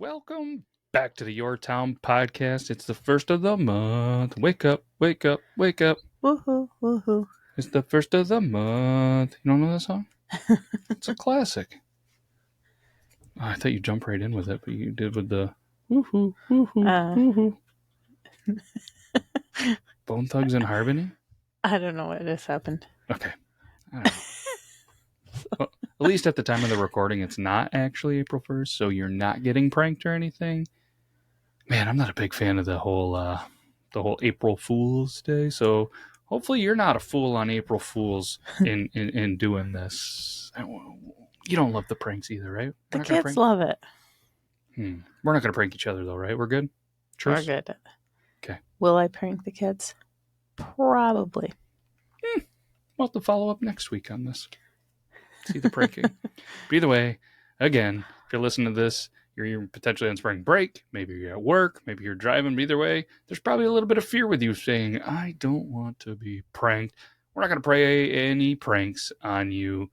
Welcome back to the Your Town podcast. It's the first of the month. Wake up, wake up, wake up. Woohoo, woohoo. It's the first of the month. You don't know that song? It's a classic. Oh, I thought you jumped right in with it, but you did with the woohoo, woohoo, woohoo. Bone Thugs and Harmony? I don't know what just happened. Okay. I don't know. Well, at least at the time of the recording, it's not actually April 1st, so you're not getting pranked or anything. Man, I'm not a big fan of the whole April Fool's Day, so hopefully you're not a fool on April Fool's in doing this. You don't love the pranks either, right? The kids love it. We're not going to prank each other, though, right? We're good? We're good. Okay. Will I prank the kids? Probably. We'll have to follow up next week on this. See the pranking. But either way, again, if you're listening to this, you're potentially on spring break. Maybe you're at work. Maybe you're driving. But either way, there's probably a little bit of fear with you saying, I don't want to be pranked. We're not going to play any pranks on you,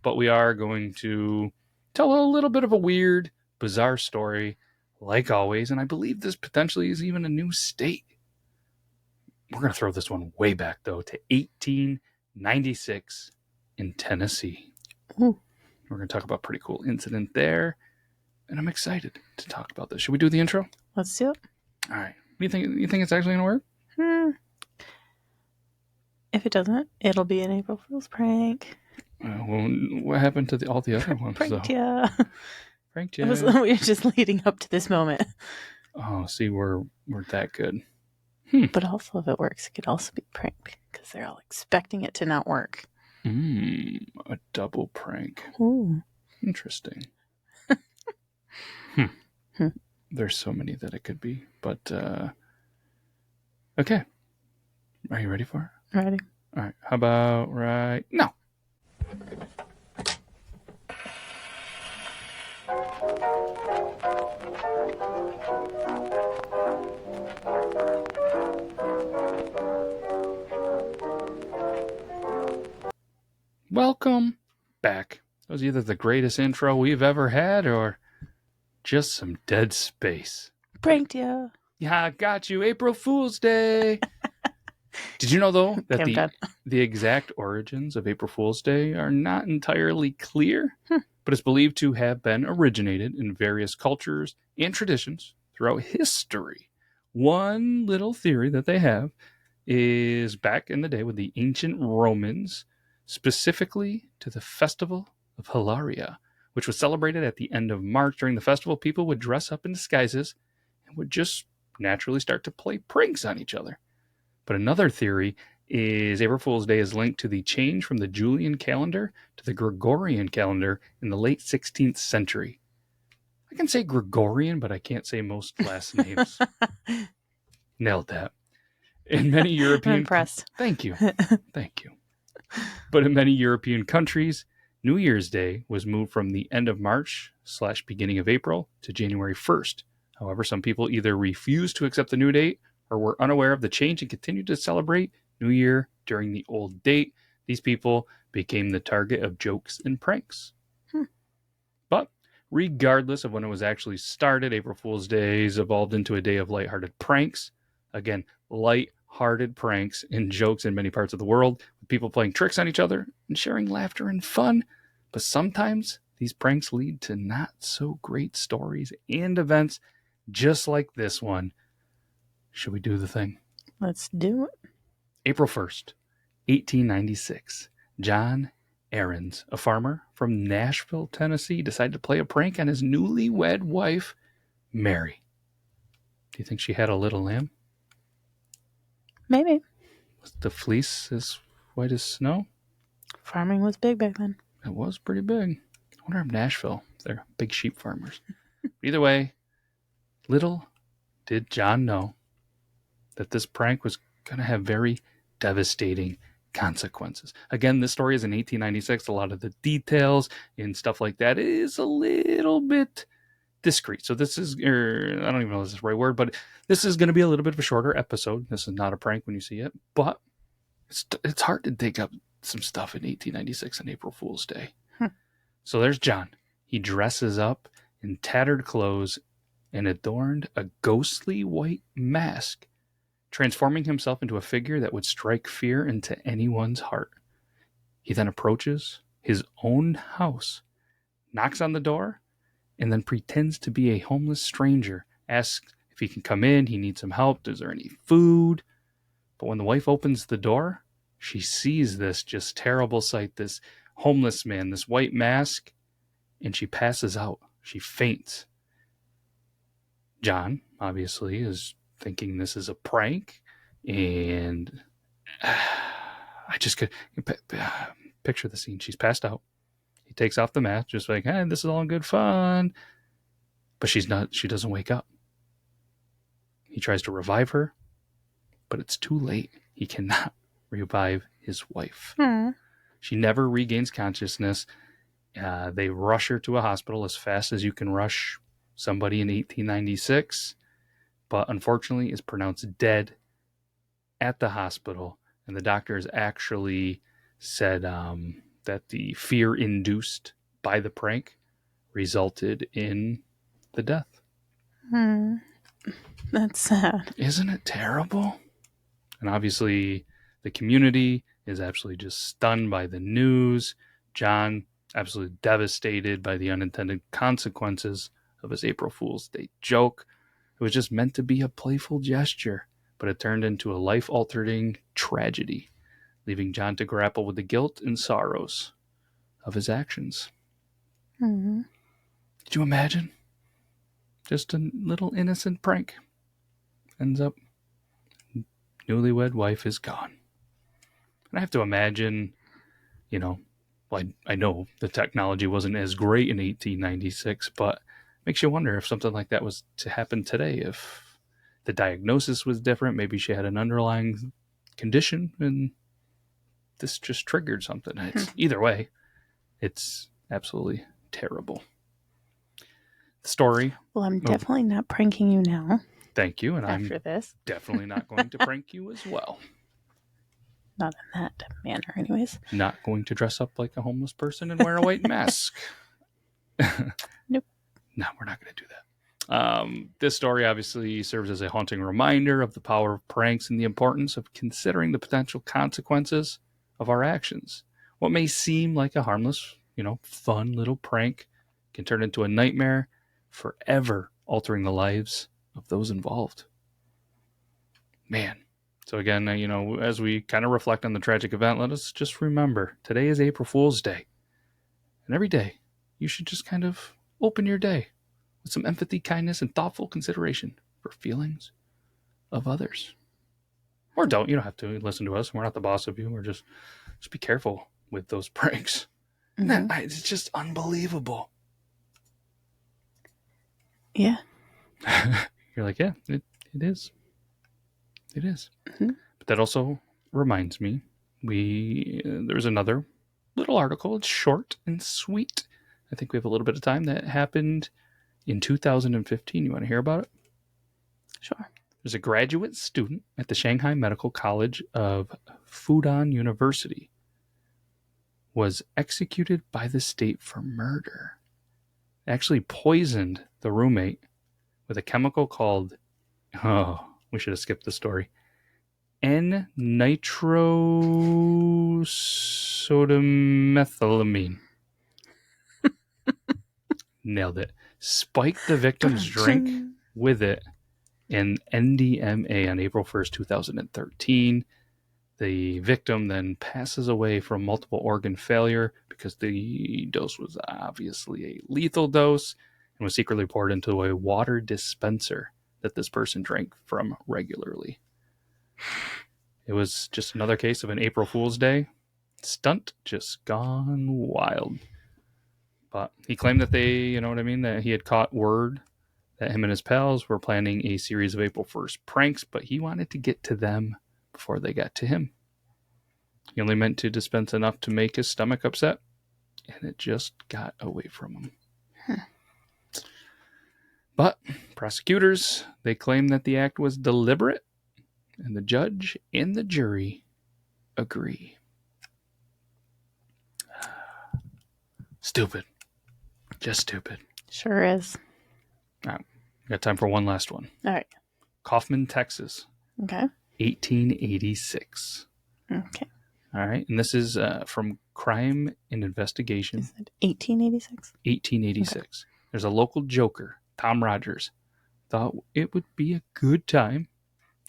but we are going to tell a little bit of a weird, bizarre story, like always. And I believe this potentially is even a new state. We're going to throw this one way back, though, to 1896 in Tennessee. Ooh. We're going to talk about a pretty cool incident there. And I'm excited to talk about this. Should we do the intro? Let's do it. All right. What do you think? You think it's actually going to work? If it doesn't, it'll be an April Fool's prank. Well, what happened to all the other ones? Pranked ya. Pranked ya. We were just leading up to this moment. Oh, see, we're that good. But also, if it works, it could also be pranked because they're all expecting it to not work. A double prank. Ooh. Interesting. There's so many that it could be, but okay. Are you ready for it? Ready. All right. How about right now? Welcome back. That was either the greatest intro we've ever had or just some dead space. Pranked ya. Yeah, I got you. April Fool's Day. Did you know, though, that the exact origins of April Fool's Day are not entirely clear, but it's believed to have been originated in various cultures and traditions throughout history. One little theory that they have is back in the day with the ancient Romans, specifically to the festival of Hilaria, which was celebrated at the end of March. During the festival, people would dress up in disguises and would just naturally start to play pranks on each other. But another theory is April Fool's Day is linked to the change from the Julian calendar to the Gregorian calendar in the late 16th century. I can say Gregorian, but I can't say most last names. Nailed that. In many European... I'm impressed. Thank you. Thank you. But in many European countries, New Year's Day was moved from the end of March / beginning of April to January 1st. However, some people either refused to accept the new date or were unaware of the change and continued to celebrate New Year during the old date. These people became the target of jokes and pranks. But regardless of when it was actually started, April Fool's Days evolved into a day of lighthearted pranks. Again, light-hearted pranks and jokes in many parts of the world, with people playing tricks on each other and sharing laughter and fun. But sometimes these pranks lead to not so great stories and events, just like this one. Should we do the thing? Let's do it. April 1st, 1896. John Ahrens, a farmer from Nashville, Tennessee, decided to play a prank on his newlywed wife, Mary. Do you think she had a little lamb? Maybe. Was the fleece as white as snow? Farming was big back then. It was pretty big. I wonder if Nashville, they're big sheep farmers. Either way, little did John know that this prank was going to have very devastating consequences. Again, this story is in 1896. A lot of the details and stuff like that is a little bit discreet. So this is, I don't even know if this is the right word, but this is going to be a little bit of a shorter episode. This is not a prank when you see it, but it's hard to dig up some stuff in 1896 on April Fool's Day. So there's John. He dresses up in tattered clothes and adorned a ghostly white mask, transforming himself into a figure that would strike fear into anyone's heart. He then approaches his own house, knocks on the door, and then pretends to be a homeless stranger, asks if he can come in, he needs some help, is there any food? But when the wife opens the door, she sees this just terrible sight, this homeless man, this white mask, and she passes out. She faints. John, obviously, is thinking this is a prank, and I just could picture the scene. She's passed out. He takes off the mask, just like, hey, this is all good fun. But she's not, she doesn't wake up. He tries to revive her, but it's too late. He cannot revive his wife. She never regains consciousness. They rush her to a hospital as fast as you can rush somebody in 1896, but unfortunately is pronounced dead at the hospital. And the doctors actually said that the fear induced by the prank resulted in the death. That's sad. Isn't it terrible? And obviously the community is absolutely just stunned by the news. John absolutely devastated by the unintended consequences of his April Fool's Day joke. It was just meant to be a playful gesture, but it turned into a life-altering tragedy, leaving John to grapple with the guilt and sorrows of his actions. Mm-hmm. Could you imagine? Just a little innocent prank. Ends up, newlywed wife is gone. And I have to imagine, well, I know the technology wasn't as great in 1896, but it makes you wonder if something like that was to happen today, if the diagnosis was different, maybe she had an underlying condition and this just triggered something. Either way, it's absolutely terrible. The story. Well, I'm definitely not pranking you now. Thank you. And after I'm this, definitely not going to prank you as well. Not in that manner, anyways. Not going to dress up like a homeless person and wear a white mask. Nope. No, we're not going to do that. This story obviously serves as a haunting reminder of the power of pranks and the importance of considering the potential consequences of our actions. What may seem like a harmless, fun little prank can turn into a nightmare, forever altering the lives of those involved. Man. So again, as we kind of reflect on the tragic event, let us just remember, today is April Fool's Day. And every day, you should just kind of open your day with some empathy, kindness, and thoughtful consideration for feelings of others. Or don't. You don't have to listen to us. We're not the boss of you. We're just be careful with those pranks. Mm-hmm. It's just unbelievable. Yeah. You're like, yeah, it is. It is. Mm-hmm. But that also reminds me, there's another little article. It's short and sweet. I think we have a little bit of time that happened in 2015. You want to hear about it? Sure. There's a graduate student at the Shanghai Medical College of Fudan University was executed by the state for murder. They actually poisoned the roommate with a chemical called, we should have skipped the story, N-nitrosodimethylamine. Nailed it. Spiked the victim's drink with it in NDMA on April 1st, 2013. The victim then passes away from multiple organ failure because the dose was obviously a lethal dose and was secretly poured into a water dispenser that this person drank from regularly. It was just another case of an April Fool's Day stunt just gone wild. But he claimed that that he had caught word that him and his pals were planning a series of April 1st pranks, but he wanted to get to them before they got to him. He only meant to dispense enough to make his stomach upset, and it just got away from him. But prosecutors, they claim that the act was deliberate, and the judge and the jury agree. Stupid. Just stupid. Sure is. Got time for one last one. All right. Kaufman, Texas. Okay. 1886. Okay. All right. And this is from Crime and Investigation. Is it 1886? 1886. Okay. There's a local joker, Tom Rogers, thought it would be a good time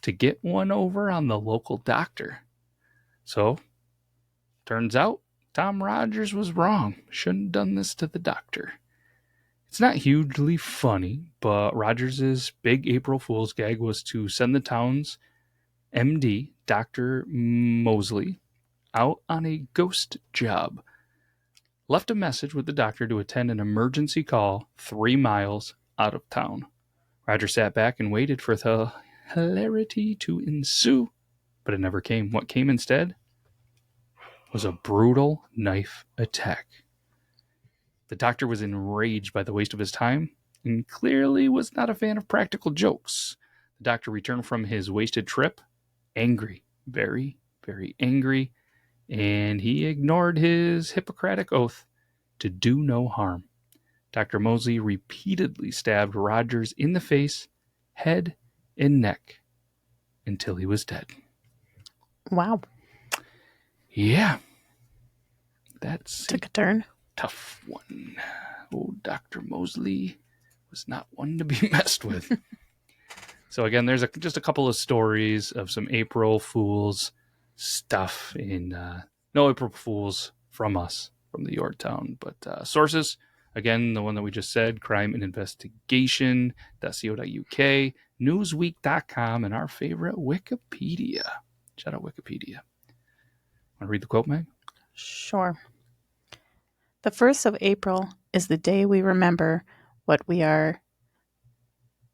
to get one over on the local doctor. So, turns out Tom Rogers was wrong. Shouldn't have done this to the doctor. It's not hugely funny, but Rogers' big April Fool's gag was to send the town's MD, Dr. Mosley, out on a ghost job. Left a message with the doctor to attend an emergency call 3 miles out of town. Roger sat back and waited for the hilarity to ensue, but it never came. What came instead was a brutal knife attack. The doctor was enraged by the waste of his time and clearly was not a fan of practical jokes. The doctor returned from his wasted trip angry, very, very angry, and he ignored his Hippocratic oath to do no harm. Dr. Mosley repeatedly stabbed Rogers in the face, head, and neck until he was dead. Wow. Yeah. That's Took a turn. Tough one. Oh, Dr. Mosley was not one to be messed with. So again, there's just a couple of stories of some April Fool's stuff in no April Fools from us, from the Yorktown. But sources, again, the one that we just said, crime and investigation.co.uk, newsweek.com, and our favorite, Wikipedia. Shout out Wikipedia. Want to read the quote, Meg? Sure. The 1st of April is the day we remember what we are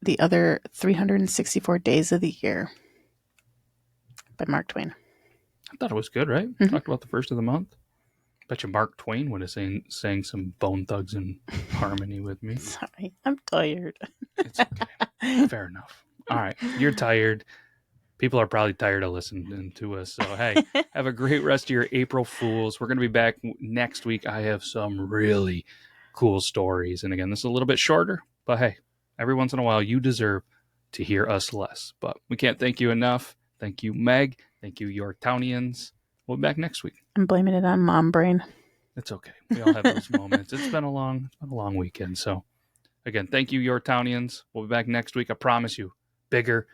the other 364 days of the year. By Mark Twain. I thought it was good, right? Mm-hmm. Talked about the first of the month. Bet you Mark Twain would have sang some Bone Thugs in Harmony with me. Sorry, I'm tired. It's okay. Fair enough. All right, you're tired. People are probably tired of listening to us. So, hey, have a great rest of your April Fools. We're going to be back next week. I have some really cool stories. And again, this is a little bit shorter, but hey, every once in a while, you deserve to hear us less. But we can't thank you enough. Thank you, Meg. Thank you, Yorktownians. We'll be back next week. I'm blaming it on mom brain. It's okay. We all have those moments. It's been a long weekend. So, again, thank you, Yorktownians. We'll be back next week. I promise you. Bigger,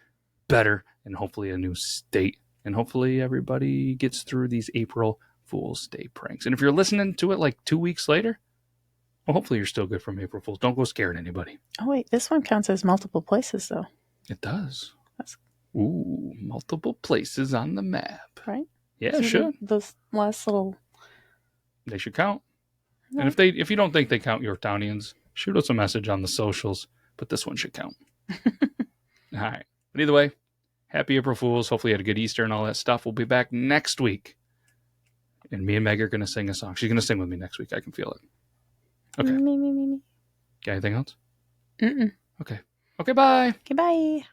better, and hopefully a new state. And hopefully everybody gets through these April Fool's Day pranks. And if you're listening to it like 2 weeks later, well, hopefully you're still good from April Fools. Don't go scaring anybody. Oh, wait. This one counts as multiple places, though. It does. Ooh, multiple places on the map. Right? Yeah, it should. Those last little... They should count. No. And if you don't think they count, Yorktownians, shoot us a message on the socials. But this one should count. All right. But either way, happy April Fools. Hopefully you had a good Easter and all that stuff. We'll be back next week. And me and Meg are going to sing a song. She's going to sing with me next week. I can feel it. Okay. Me. Got anything else? Mm-mm. Okay. Okay, bye. Okay, bye.